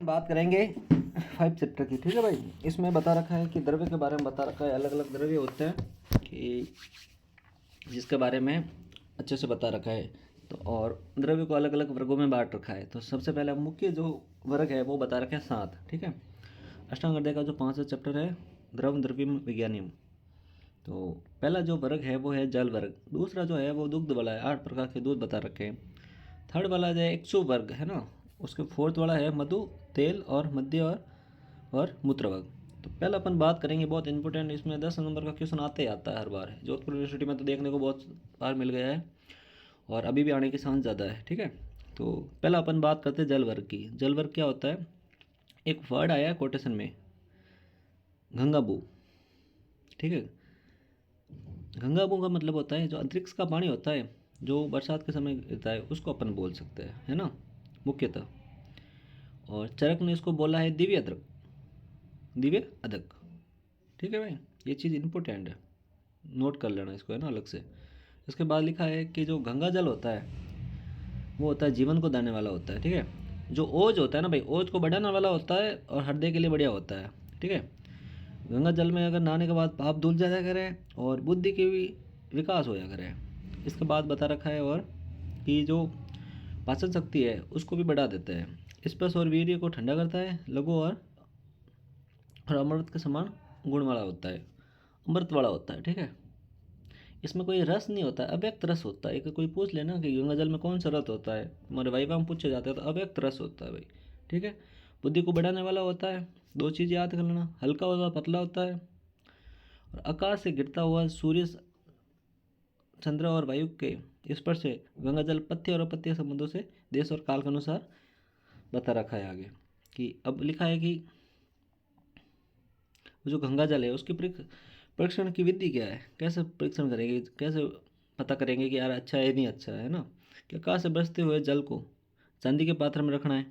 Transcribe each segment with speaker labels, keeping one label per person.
Speaker 1: बात करेंगे 5 चैप्टर की। ठीक है भाई, इसमें बता रखा है कि द्रव्य के बारे में बता रखा है, अलग अलग द्रव्य होते हैं कि जिसके बारे में अच्छे से बता रखा है। तो और द्रव्य को अलग अलग वर्गों में बांट रखा है। तो सबसे पहले मुख्य जो वर्ग है वो बता रखा है 7। ठीक है, अष्टांग हृदय का जो 5वां चैप्टर है द्रव द्रव्यम विज्ञानियम। तो पहला जो वर्ग है वो है जल वर्ग। दूसरा जो है वो दुग्ध वाला है, 8 प्रकार के दूध बता रखे हैं। थर्ड वाला जो है इक्षु वर्ग है ना, उसके फोर्थ वाला है मधु, तेल और मध्य और मूत्र वर्ग। तो पहले अपन बात करेंगे, बहुत इंपॉर्टेंट, इसमें 10 नंबर का क्वेश्चन आते ही आता है हर बार। जोधपुर यूनिवर्सिटी में तो देखने को बहुत बार मिल गया है और अभी भी आने की चांस ज़्यादा है। ठीक है, तो पहला अपन बात करते हैं जल वर्ग की। जल वर्ग क्या होता है? एक वर्ड आया है कोटेशन में, गंगाबू। ठीक है, गंगाबू का मतलब होता है जो अंतरिक्ष का पानी होता है, जो बरसात के समय गिरता है, उसको अपन बोल सकते हैं, है ना, मुख्यतः। और चरक ने इसको बोला है दिव्य अदरक, दिव्य अदक। ठीक है भाई, ये चीज़ इंपॉर्टेंट है, नोट कर लेना इसको, है ना, अलग से। इसके बाद लिखा है कि जो गंगा जल होता है वो होता है जीवन को देने वाला होता है। ठीक है, जो ओज होता है ना भाई, ओज को बढ़ाने वाला होता है और हृदय के लिए बढ़िया होता है। ठीक है, गंगा जल में अगर नहाने के बाद पाप धुल जाया करे और बुद्धि की भी विकास हो जाया करे। इसके बाद बता रखा है और कि जो पाचन शक्ति है उसको भी बढ़ा देता है, स्पर्श और वीर्य को ठंडा करता है, लघु और अमृत के समान गुण वाला होता है, अमृत वाला होता है। ठीक है, इसमें कोई रस नहीं होता है, अव्यक्त रस होता है। कोई पूछ लेना कि गंगा जल में कौन सा रस होता है, हमारे वाइवा में पूछे जाते हैं, तो अव्यक्त रस होता है भाई। ठीक है, बुद्धि को बढ़ाने वाला होता है। 2 चीज़ याद कर लेना, हल्का होता है, पतला होता है। और आकाश से गिरता हुआ सूर्य, चंद्र और वायु के स्पर्श से गंगा जल पथ्य और अपथ्य संबंधों से देश और काल के अनुसार बता रखा है आगे। कि अब लिखा है कि जो गंगा जल है उसकी परीक्षण की विधि क्या है, कैसे परीक्षण करेंगे, कैसे पता करेंगे कि यार अच्छा है नहीं अच्छा है ना। कि आकाश से बरसते हुए जल को चांदी के पात्र में रखना है।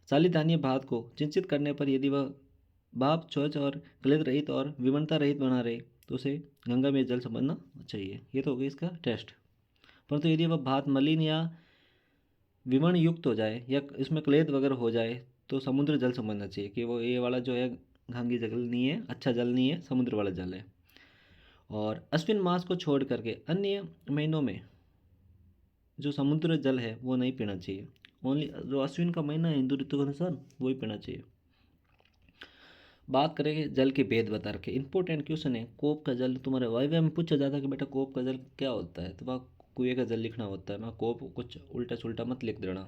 Speaker 1: चालीधानीय भात को चिंतित करने पर यदि वह भाप स्वच्छ और क्लेद रहित और विमलता रहित बना रहे तो उसे गंगा में जल समझना चाहिए। ये तो हो गई इसका टेस्ट। परंतु यदि वह भात मलिन या विमण युक्त हो जाए या इसमें क्लेद वगैरह हो जाए तो समुद्र जल समझना चाहिए कि वो ये वाला जो है गंगी जल नहीं है, अच्छा जल नहीं है, समुद्र वाला जल है। और अश्विन मास को छोड़ करके अन्य महीनों में जो समुद्र जल है वो नहीं पीना चाहिए। ओनली जो अश्विन का महीना है हिंदू ऋतु के अनुसार वही पीना चाहिए। बात करेंगे जल के भेद बता रखे, इंपॉर्टेंट क्वेश्चन है। कोप का जल तुम्हारे वाइवा में पूछा जाता है कि बेटा कोप का जल क्या होता है, तो वहाँ कुएं का जल लिखना होता है। मैं कोप कुछ उल्टा सुल्टा मत लिख देना।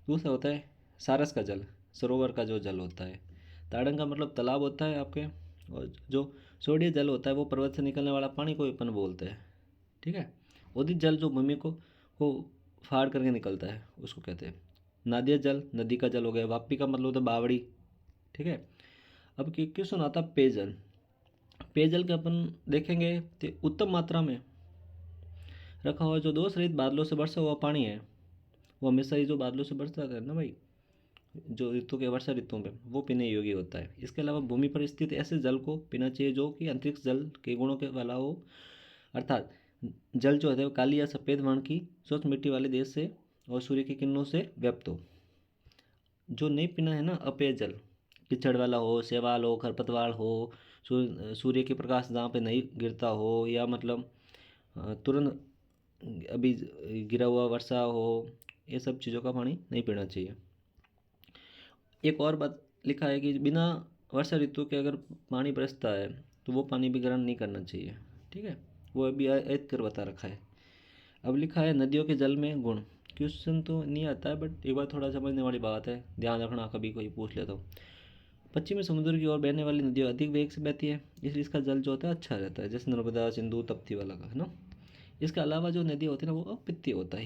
Speaker 1: दूसरा होता है सारस का जल, सरोवर का जो जल होता है। ताड़न का मतलब तालाब होता है आपके। और जो सोडियम जल होता है वो पर्वत से निकलने वाला पानी को अपन बोलते हैं। ठीक है, उदित जल जो भूमि को फाड़ करके निकलता है उसको कहते हैं। नादिया जल नदी का जल हो गया। वापी का मतलब होता है बावड़ी। ठीक है, अब क्वेश्चन आता है पेयजल। पेयजल के अपन देखेंगे तो उत्तम मात्रा में रखा हुआ जो दोष रहित बादलों से बरसा हुआ पानी है वो हमेशा ही जो बादलों से बरसता है ना भाई, जो ऋतु के वर्षा ऋतु में, वो पीने योग्य होता है। इसके अलावा भूमि पर स्थित ऐसे जल को पीना चाहिए जो कि अंतरिक्ष जल के गुणों के वाला हो। अर्थात जल जो है वो काली या सफ़ेद वर्ण की स्वच्छ मिट्टी वाले देश से और सूर्य की किरणों से व्याप्त हो। जो नहीं पीना है ना अपेय जल, कीचड़ वाला हो, शैवाल हो, खरपतवार हो, सूर्य के प्रकाश जहाँ पे नहीं गिरता हो, या मतलब तुरंत अभी गिरा हुआ वर्षा हो, ये सब चीज़ों का पानी नहीं पीना चाहिए। एक और बात लिखा है कि बिना वर्षा ऋतु के अगर पानी बरसता है तो वो पानी भी ग्रहण नहीं करना चाहिए। ठीक है, वो अभी ऐड कर बता रखा है। अब लिखा है नदियों के जल में गुण। क्वेश्चन तो नहीं आता है बट एक बार थोड़ा समझने वाली बात है, ध्यान रखना कभी कोई पूछ ले तो। पश्चिमी समुद्र की ओर बहने वाली नदियाँ अधिक वेग से बहती है, इसलिए इसका जल जो होता है अच्छा रहता है, जैसे नर्मदा, सिंधु, तप्ती वाला का, है ना। इसके अलावा जो नदी होती है ना वो अपित्तीय होता है।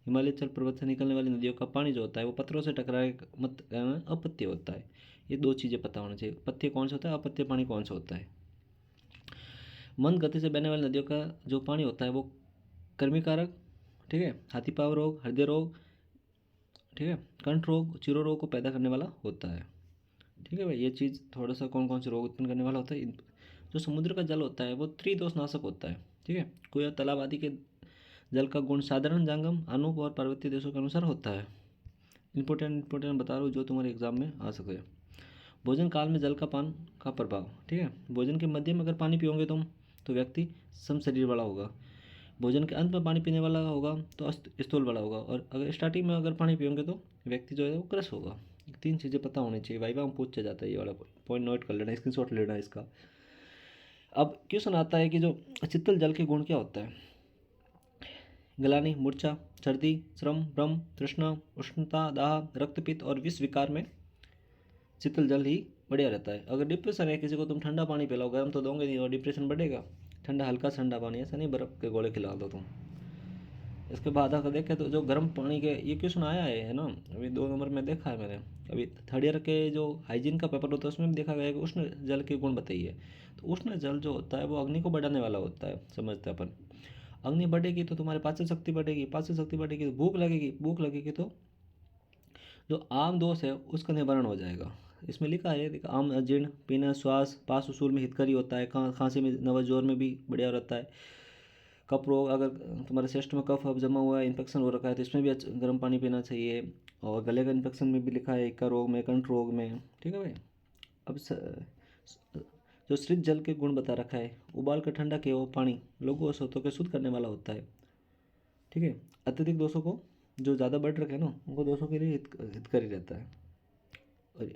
Speaker 1: हिमालय जल पर्वत से निकलने वाली नदियों का पानी जो होता है वो पत्थरों से टकराए मत अपत्य होता है। ये 2 चीज़ें पता होना चाहिए, पत्य कौन सा होता है, अपत्य पानी कौन सा होता है। मंद गति से बहने वाली नदियों का जो पानी होता है वो कर्मिकारक, ठीक है, हाथी पाँव रोग, हृदय रोग, ठीक है, कंठ रोग, चिरो रोग को पैदा करने वाला होता है। ठीक है भाई, ये चीज़ थोड़ा सा कौन कौन से रोग उत्पन्न करने वाला होता है। जो समुद्र का जल होता है वो त्रिदोषनाशक होता है। ठीक है, कुएं और तालाब आदि के जल का गुण साधारण, जंगम, अनूप और पर्वतीय देशों के अनुसार होता है। इंपॉर्टेंट बता रहा हूँ जो तुम्हारे एग्जाम में आ सके। भोजन काल में जल का पान का प्रभाव, ठीक है। भोजन के मध्य में अगर पानी पियोगे तुम तो व्यक्ति सम शरीर वाला होगा। भोजन के अंत में पानी पीने वाला होगा तो स्थूल वाला होगा। और अगर स्टार्टिंग में अगर पानी पियोगे तो व्यक्ति जो है वो क्रश होगा। 3 चीज़ें पता होनी चाहिए, वाइवा में पूछा जाता है, ये वाला पॉइंट नोट कर लेना, स्क्रीनशॉट लेना इसका। अब क्वेश्चन आता है कि जो शीतल जल के गुण क्या होता है। गलानी, मूर्छा, सर्दी, श्रम, भ्रम, तृष्णा, उष्णता, दाह, रक्तपित्त और विष विकार में शीतल जल ही बढ़िया रहता है। अगर डिप्रेशन है किसी को, तुम ठंडा पानी पिलाओ, गर्म तो दोगे नहीं और डिप्रेशन बढ़ेगा। ठंडा, हल्का ठंडा पानी, ऐसा नहीं बर्फ़ के गोले खिला दो तुम। इसके बाद अगर देखें तो जो गर्म पानी के, ये क्वेश्चन आया है ना, अभी 2 नंबर में देखा है मैंने। अभी थर्ड ईयर के जो हाइजीन का पेपर होता है उसमें भी देखा गया है कि उष्ण जल के गुण बताइए। तो उष्ण जल जो होता है वो अग्नि को बढ़ाने वाला होता है, समझते हैं अपन। अग्नि बढ़ेगी तो तुम्हारी पाचन शक्ति बढ़ेगी, पाचन शक्ति बढ़ेगी तो भूख लगेगी, भूख लगेगी तो जो आम दोष है उसका निवारण हो जाएगा। इसमें लिखा है, देखा, आम अजीर्ण पीना, श्वास पास उसूल में हितकारी होता है, खांसी में, नवजोर में भी बढ़िया रहता है। कफ रोग, अगर तुम्हारे चेस्ट में कफ अब जमा हुआ है, इन्फेक्शन हो रखा है तो इसमें भी गर्म पानी पीना चाहिए। और गले का इन्फेक्शन में भी लिखा है, इक्का रोग में, कंठ रोग में, ठीक है भाई। अब जो शीत जल के गुण बता रखा है, उबाल कर ठंडा किया हुआ पानी लघु औषधों के शुद्ध करने वाला होता है, ठीक है। अत्यधिक दोषों को, जो ज़्यादा बढ़ रखे हैं ना उनको दोषों के लिए हितकारी रहता है। और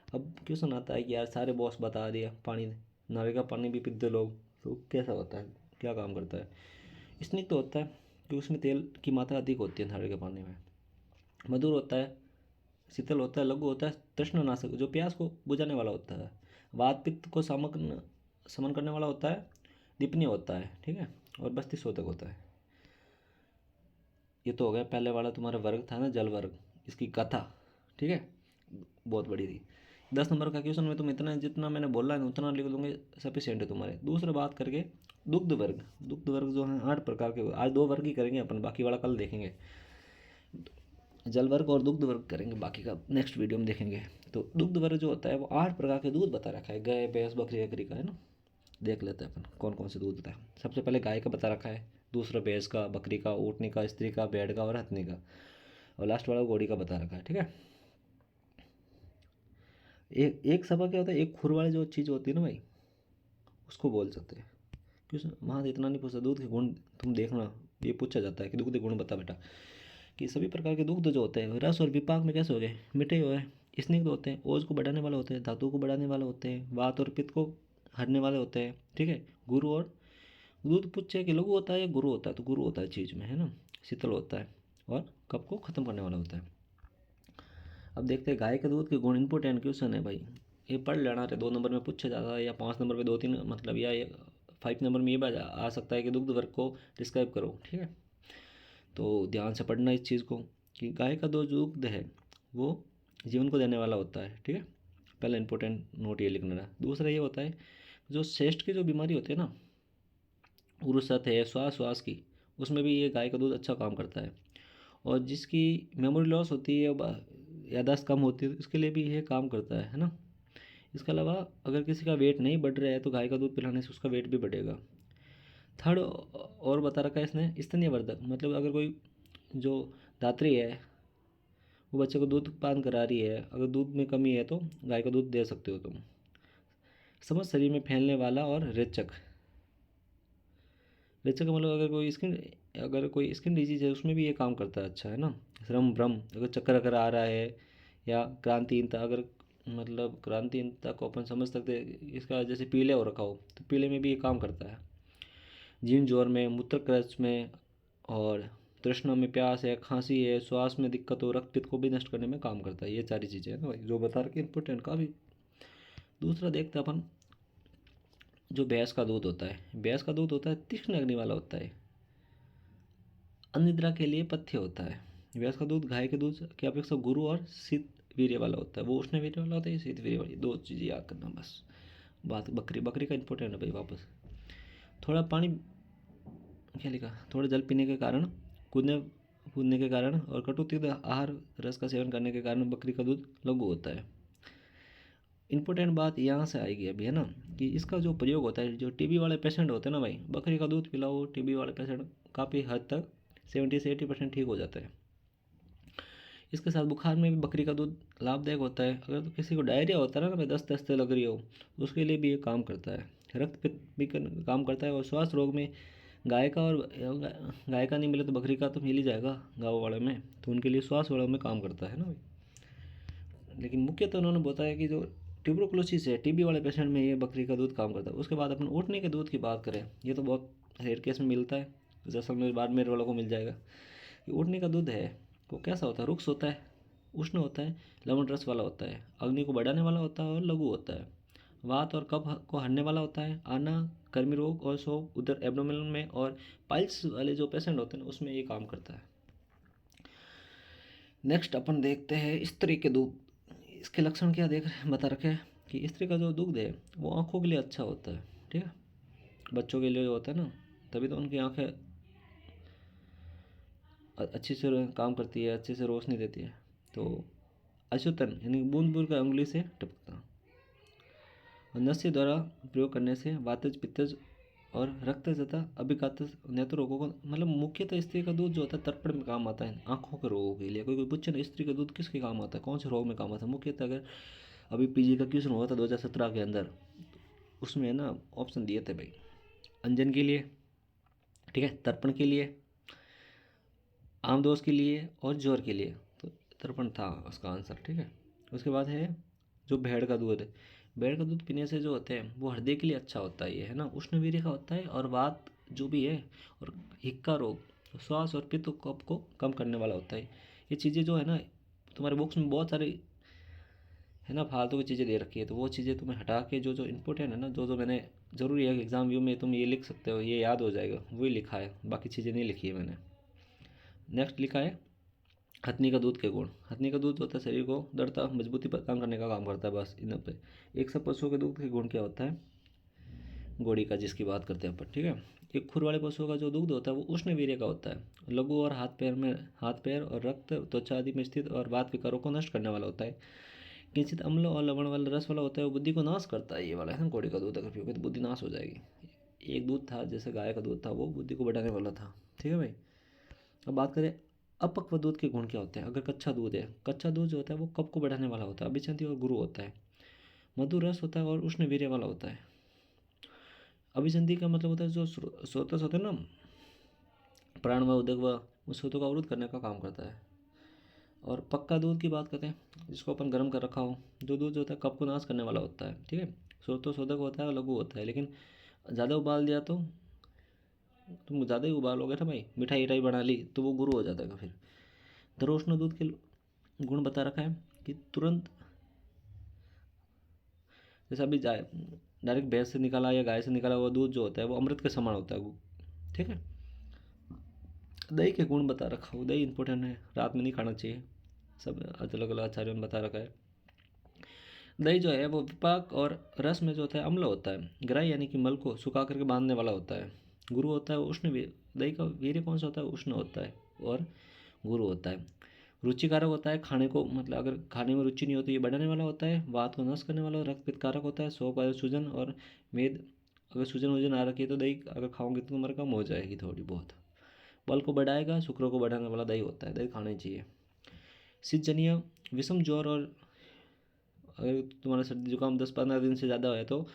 Speaker 1: अब क्वेश्चन आता है कि यार सारे बॉस बता दिया, पानी, नाले का पानी भी पीते लोग, तो कैसा होता है, क्या काम करता है। स्निग्ध तो होता है कि उसमें तेल की मात्रा अधिक होती है नाले के पानी में। मधुर होता है, शीतल होता है, लघु होता है, तृष्णनाशक, जो प्यास को बुझाने वाला होता है। वात पित्त को समन करने वाला होता है। दीपनीय होता है, ठीक है। और बस्ती शोधक होता है। ये तो हो गया पहले वाला तुम्हारा वर्ग था ना, जल वर्ग, इसकी कथा, ठीक है, बहुत बड़ी थी। 10 नंबर का क्वेश्चन में तुम इतना, जितना मैंने बोला है उतना लिख दोगे, सफिशियंट है तुम्हारे। दूसरा बात करके दुग्ध वर्ग। दुग्ध वर्ग जो है 8 प्रकार के, आज 2 वर्ग ही करेंगे अपन, बाकी वाला कल देखेंगे। जल वर्ग और दुग्ध वर्ग करेंगे, बाकी का नेक्स्ट वीडियो में देखेंगे। तो दुग्ध वर्ग जो होता है वो 8 प्रकार के दूध बता रखा है, गाय, भैंस, बकरी, बकरी का, है ना। देख लेते हैं अपन कौन कौन से दूध होता है। सबसे पहले गाय का बता रखा है, दूसरा भैंस का, बकरी का, ऊँटनी का, स्त्री का, भेड़ का और हथनी का, और लास्ट वाला घोड़ी का बता रखा है, ठीक है। एक सभा क्या होता है, एक खुर वाली जो चीज़ होती है ना भाई, उसको बोल सकते हैं। क्यों वहाँ से इतना नहीं पूछता, दूध के गुण तुम देखना, ये पूछा जाता है कि दूध के गुण बता बेटा। कि सभी प्रकार के दुग्ध जो होते हैं रस और विपाक में कैसे हो गए, मीठे हो गए, स्निग्ध होते हैं, ओज को बढ़ाने वाले होते हैं, धातु को बढ़ाने वाले होते हैं, वात और पित्त को हरने वाले होते हैं, ठीक है। गुरु और दूध पूछे कि लघु होता है या गुरु होता है, तो गुरु होता है चीज़ में, है ना। शीतल होता है और कफ को ख़त्म करने वाला होता है। अब देखते हैं गाय के दूध के गुण। इंपॉर्टेंट क्वेश्चन है भाई, ये पढ़ लेना, 2 नंबर में पूछा जाता है या 5 नंबर में 2-3, मतलब या 5 नंबर में ये आ सकता है कि दुग्ध वर्ग को डिस्क्राइब करो, ठीक है। तो ध्यान से पढ़ना इस चीज़ को कि गाय का जो दुग्ध है वो जीवन को देने वाला होता है, ठीक है। पहला इंपॉर्टेंट नोट ये लिखना। दूसरा ये होता है जो श्रेष्ठ की जो बीमारी होती है ना, उरुसत है, श्वास की, उसमें भी ये गाय का दूध अच्छा काम करता है। और जिसकी मेमोरी लॉस होती है, याददाश्त कम होती है, तो इसके लिए भी ये काम करता है ना। इसके अलावा अगर किसी का वेट नहीं बढ़ रहा है तो गाय का दूध पिलाने से उसका वेट भी बढ़ेगा। थर्ड और बता रखा है इसने, स्तन्य वर्धक, मतलब अगर कोई जो दात्री है वो बच्चे को दूध पान करा रही है, अगर दूध में कमी है तो गाय का दूध दे सकते हो तुम। समझ शरीर में फैलने वाला और रेचक। रेचक का मतलब अगर कोई स्किन डिजीज है उसमें भी ये काम करता है, अच्छा है ना। श्रम, भ्रम, अगर चक्कर अगर आ रहा है, या क्रांतिहीनता, अगर मतलब क्रांतिहीनता को अपन समझ सकते हैं, इसका जैसे पीले हो रखा हो तो पीले में भी ये काम करता है। जीर्ण जोर में, मूत्रक्रच में, और तृष्णा में, प्यास है, खांसी है, श्वास में दिक्कत हो, रक्तपित्त को भी नष्ट करने में काम करता है। ये सारी चीज़ें हैं ना भाई जो बता रखे, इंपॉर्टेंट काफ़ी। दूसरा देखते हैं अपन, जो भैंस का दूध होता है, भैंस का दूध होता है तीक्ष्ण अग्नि वाला होता है, अनिद्रा के लिए पथ्य होता है। भैंस का दूध गाय के दूध की अपेक्षा गुरु और शीत वीर्य वाला होता है। वो उष्ण वीर्य वाला होता है, शीत वीर्य वाली, 2 चीज़ें याद करना बस। बात बकरी का इंपॉर्टेंट है भाई। वापस थोड़ा पानी, क्या लिखा, थोड़ा जल पीने के कारण, कूदने के कारण और कटुतीव्र आहार रस का सेवन करने के कारण बकरी का दूध लघु होता है। इंपॉर्टेंट बात यहाँ से आएगी अभी, है ना, कि इसका जो प्रयोग होता है, जो टीबी वाले पेशेंट होते हैं ना भाई, बकरी का दूध पिलाओ, टीबी वाले पेशेंट काफ़ी हद तक 70 से 80% ठीक हो जाता है। इसके साथ बुखार में भी बकरी का दूध लाभदायक होता है। अगर तो किसी को डायरिया होता है ना भाई, दस्त दस्ते लग रही हो, तो उसके लिए भी ये काम करता है। रक्त पित्त भी काम करता है। और श्वास रोग में गाय का, और गाय का नहीं मिले तो बकरी का तो मिल ही जाएगा गाँव वाले में, तो उनके लिए श्वास वालों में काम करता है ना भाई। लेकिन मुख्यतः उन्होंने बताया कि जो ट्यूबरकुलोसिस है, टीबी वाले पेशेंट में ये बकरी का दूध काम करता है। उसके बाद अपन ऊँटने के दूध की बात करें, ये तो बहुत रेयर केस में मिलता है, जैसलमेर बाड़मेर वालों को मिल जाएगा। ये ऊँटने का दूध है वो कैसा होता है, रुक्ष होता है, उष्ण होता है, लवण रस वाला होता है, अग्नि को बढ़ाने वाला होता है और लघु होता है, वात और कफ को हरने वाला होता है, आना, कर्मी रोग और शोफ उधर एब्डोमिनल में और पाइल्स वाले जो पेशेंट होते हैं उसमें ये काम करता है। नेक्स्ट अपन देखते हैं स्त्री के दूध। इसके लक्षण क्या बता रखे हैं कि स्त्री का जो दूध है वो आँखों के लिए अच्छा होता है। ठीक है, बच्चों के लिए जो होता है ना, तभी तो उनकी आँखें अच्छी से काम करती है, अच्छे से रोशनी देती है। तो अशुतन यानी बूंद बूंद का उंगली से टपकना, और नस्य द्वारा प्रयोग करने से वातज पित्तज और रक्त तथा अभिघात नेत्र रोगों को, मतलब मुख्यतः स्त्री का दूध जो होता है तर्पण में काम आता है, आंखों के रोगों के लिए। कोई कोई पूछे ना स्त्री का दूध किसके काम आता है, कौन से रोग में काम आता है। मुख्यतः अगर अभी पीजी का क्वेश्चन हुआ था 2017 के अंदर, उसमें है ना ऑप्शन दिए थे भाई, अंजन के लिए, ठीक है, तर्पण के लिए, आमदोष के लिए और ज्वर के लिए। तो तर्पण था उसका आंसर। ठीक है, उसके बाद है जो भेड़ का दूध है। भेड़ का दूध पीने से जो होते हैं वो हृदय के लिए अच्छा होता है, ये है ना, उष्णवीर्य का होता है, और वात जो भी है, और हिक्का रोग, श्वास और पित्त कफ को कम करने वाला होता है। ये चीज़ें जो है ना, तुम्हारे बुक्स में बहुत सारी है ना फालतू की चीज़ें दे रखी है, तो वो चीज़ें तुम्हें हटा के जो जो इम्पोर्टेंट है ना, जो जो मैंने ज़रूरी है एग्ज़ाम व्यू में तुम ये लिख सकते हो, ये याद हो जाएगा, वही लिखा है, बाकी चीज़ें नहीं लिखी है मैंने। नेक्स्ट लिखा है हथनी का दूध के गुण। हथनी का दूध होता है शरीर को दृढ़ता मजबूती प्रदान करने का काम करता है, बस इन पे। एक सब पशुओं के दूध के गुण क्या होता है, घोड़ी का जिसकी बात करते हैं अपन, ठीक है। एक खुर वाले पशुओं का जो दूध होता है वो उष्ण वीर्य का होता है, लघु और हाथ पैर और रक्त त्वचा आदि में स्थित और वात विकारों को नष्ट करने वाला होता है। किंचित अम्ल और लवण वाला रस वाला होता है, वो बुद्धि को नाश करता है। ये वाला है ना, घोड़ी का दूध अगर पियोगे तो बुद्धि नाश हो जाएगी। एक दूध था जैसे गाय का दूध था, वो बुद्धि को बढ़ाने वाला था। ठीक है भाई। अब बात करें अपक्व दूध के गुण क्या होते हैं। अगर कच्चा दूध है, कच्चा दूध जो होता है वो कफ को बढ़ाने वाला होता है, अभिसंधि और गुरु होता है, मधुर रस होता है और उष्ण वीर्य वाला होता है। अभिसंधि का मतलब होता है जो स्रोतस होते हैं ना, प्राण व उदक व उस स्रोतों का अवरुद्ध करने का काम करता है। और पक्का दूध की बात करते हैं जिसको अपन गर्म कर रखा हो, जो दूध जो होता है कफ को नाश करने वाला होता है। ठीक है, स्रोतो शोधक होता है और लघु होता है, लेकिन ज़्यादा उबाल दिया तो तुम ज़्यादा ही उबालोगे ना भाई, मिठाई इठाई बना ली तो वो गुरु हो जाता है फिर। धरोष्ण दूध के गुण बता रखा है कि तुरंत, जैसे अभी जाए डायरेक्ट भैंस से निकाला या गाय से निकाला हुआ दूध जो होता है वो अमृत के समान होता है। ठीक है। दही के गुण बता रखा हो, दही इंपॉर्टेंट है, रात में नहीं खाना चाहिए, सब अलग अलग आचार्यों ने बता रखा है। दही जो है वो विपाक और रस में जो होता है अम्ल होता है, ग्राही यानी कि मल को सुखा करके बांधने वाला होता है। गुरु होता है उष्ण, दही का वीर्य कौन सा होता है, उष्ण होता है, और गुरु होता है। रुचिकारक होता है, खाने को मतलब अगर खाने में रुचि नहीं होती ये बढ़ाने वाला होता है, वात को नष्ट करने वाला, रक्त पित्तकारक होता है, शोक और सूजन और मेद, अगर सूजन वूजन आ रखी है तो दही अगर खाओगे तो तुम्हारे कम हो जाएगी थोड़ी बहुत। बल को बढ़ाएगा, शुक्र को बढ़ाने वाला दही होता है, दही खाना ही चाहिए। शीतजनीय विषम ज्वर, और अगर तुम्हारा सर्दी जुकाम 10-15 दिन से ज़्यादा है तो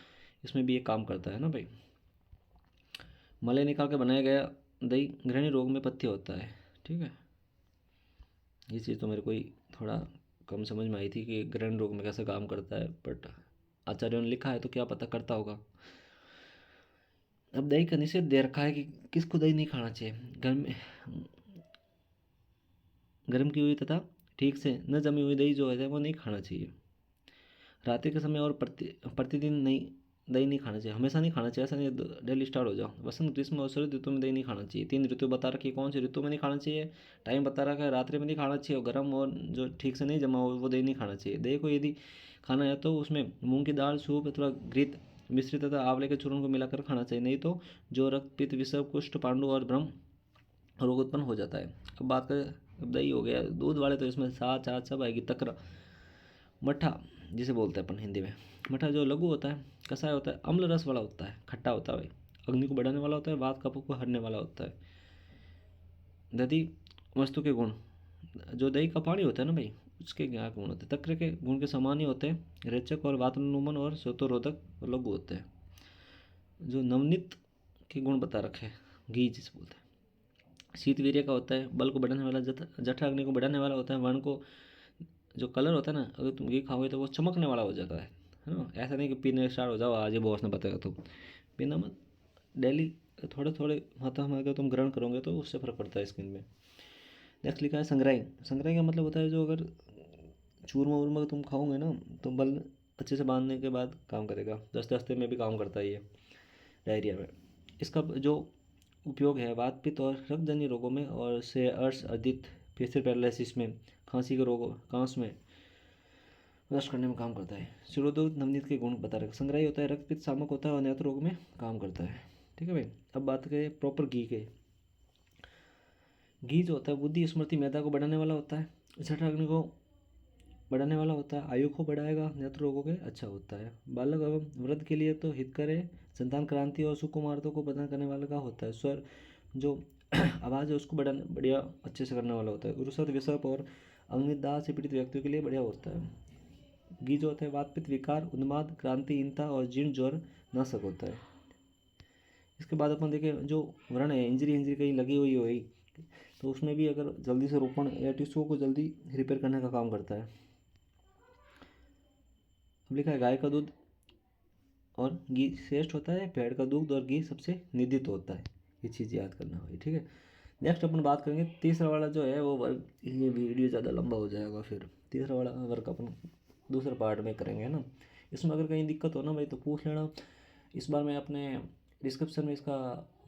Speaker 1: इसमें भी ये काम करता है ना भाई। मलय निकाल के बनाया गया दही घृणी रोग में पथ्य होता है। ठीक है, ये चीज़ तो मेरे को ही थोड़ा कम समझ में आई थी कि घृण रोग में कैसे काम करता है, बट आचार्यों ने लिखा है तो क्या पता करता होगा। अब दही का निषेध दे रखा है कि किसको दही नहीं खाना चाहिए, गर्म की हुई तथा ठीक से न जमी हुई दही जो है वो नहीं खाना चाहिए। रात्रि के समय और प्रतिदिन नहीं दही नहीं खाना चाहिए, हमेशा नहीं खाना चाहिए, ऐसा नहीं डेली स्टार्ट हो जाओ। वसंत ग्रीष्म और शरद ऋतु में दही नहीं खाना चाहिए। 3 ऋतु बता रखी है, कौन सी ऋतु में नहीं खाना चाहिए, टाइम बता रखा है, रात्रि में नहीं खाना चाहिए, और गर्म और जो ठीक से नहीं जमा हो वो दही नहीं खाना चाहिए। दही को यदि खाना है तो उसमें मूंग की दाल, सूप अथवा घृत मिश्रित तथा आंवले के चूर्ण को मिलाकर खाना चाहिए, नहीं तो जो रक्त पित्त विषम कुष्ठ पांडु और भ्रम रोग उत्पन्न हो जाता है। अब बात करें, अब दही हो गया, दूध वाले तो इसमें सात चात सब आएगी। तकरा, मट्ठा जिसे बोलते हैं अपन हिंदी में, मट्ठा जो लघु होता है, कसाय होता है, अम्ल रस वाला होता है, खट्टा होता है भाई, अग्नि को बढ़ाने वाला होता है, वात कफ को हरने वाला होता है। दधि वस्तु के गुण, जो दही का पानी होता है ना भाई, उसके क्या गुण होते हैं? तक्र के गुण के समान ही होते हैं, रेचक और वातनुमन और श्वेतरोधक और लघु होते हैं। जो नवनीत के गुण बता रखे हैं, घी जिसे बोलते हैं, शीत वीर्य का होता है, बल को बढ़ाने वाला, जठर अग्नि को बढ़ाने वाला होता है, वर्ण को, जो कलर होता है ना, अगर तुम घी खाओगे तो वो चमकने वाला हो जाता है ना। ऐसा नहीं कि पीने स्टार्ट हो जाओ आज ही बॉस ने बताया तो पीना मत, डेली थोड़े थोड़े मात्रा में अगर तुम ग्रहण करोगे तो उससे फर्क पड़ता है स्किन में। नेक्स्ट लिखा है संग्राही। संग्राही का मतलब होता है जो अगर चूरमा वूरमा तुम खाओगे ना तो बल अच्छे से बांधने के बाद काम करेगा, दस्ते दस्ते में भी काम करता है ये डायरिया में। इसका जो उपयोग है वात पित्त और रक्तजन्य रोगों में, और से अर्श अधित फेसियल पैरालिसिस में, खांसी के रोगों कांस में नष्ट करने में काम करता है। शिरोद्योग नवनीत के गुण बता रहे, संग्राही होता है, रक्त पित्त सामक होता है और नेत्र रोग में काम करता है। ठीक है भाई। अब बात करें प्रॉपर घी के। घी जो होता है बुद्धि स्मृति मेधा को बढ़ाने वाला होता है, जठर अग्नि को बढ़ाने वाला होता है, आयु को बढ़ाएगा, नेत्र रोगों के अच्छा होता है, बालक एवं वृद्ध के लिए तो हितकर है, संतान क्रांति और सुकुमारतों को प्रदान करने वाला का होता है, स्वर जो आवाज़ है उसको बढ़ाने बढ़िया अच्छे से करने वाला होता है, रुसत विषप और अग्निदाह से पीड़ित व्यक्तियों के लिए बढ़िया होता है। घी जो होता है वात पित्त विकार, उन्माद, क्रांतिहीनता और जीर्ण ज्वर नाशक होता है। इसके बाद अपन देखें जो व्रण है, इंजरी इंजरी कहीं लगी हुई होगी तो उसमें भी अगर जल्दी से रोपण या टिश्यू को जल्दी रिपेयर करने का काम करता है। अब लिखा है गाय का दूध और घी श्रेष्ठ होता है, भेड़ का दूध और घी सबसे निदित होता है। ये चीज़ याद करना होगी। ठीक है। नेक्स्ट अपन बात करेंगे तीसरा वाला जो है वो वर्ग, ये वीडियो ज़्यादा लंबा हो जाएगा, फिर तीसरा वाला वर्ग अपन दूसरे पार्ट में करेंगे ना। इसमें अगर कहीं दिक्कत हो ना भाई तो पूछ लेना। इस बार मैं अपने डिस्क्रिप्शन में इसका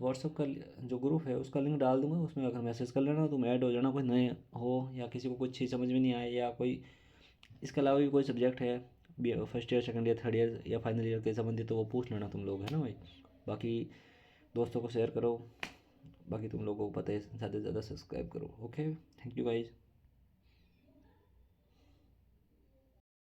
Speaker 1: व्हाट्सअप का जो ग्रुप है उसका लिंक डाल दूंगा, उसमें अगर मैसेज कर लेना तुम ऐड हो जाना, कोई नए हो या किसी को कुछ चीज़ समझ में नहीं आए या कोई इसके अलावा भी कोई सब्जेक्ट है first year second year third year या फाइनल ईयर के संबंधित तो वो पूछ लेना तुम लोग, है ना भाई। बाकी दोस्तों को शेयर करो, बाकी तुम लोगों को पता है ज़्यादा से ज़्यादा सब्सक्राइब करो। Okay, thank you guys.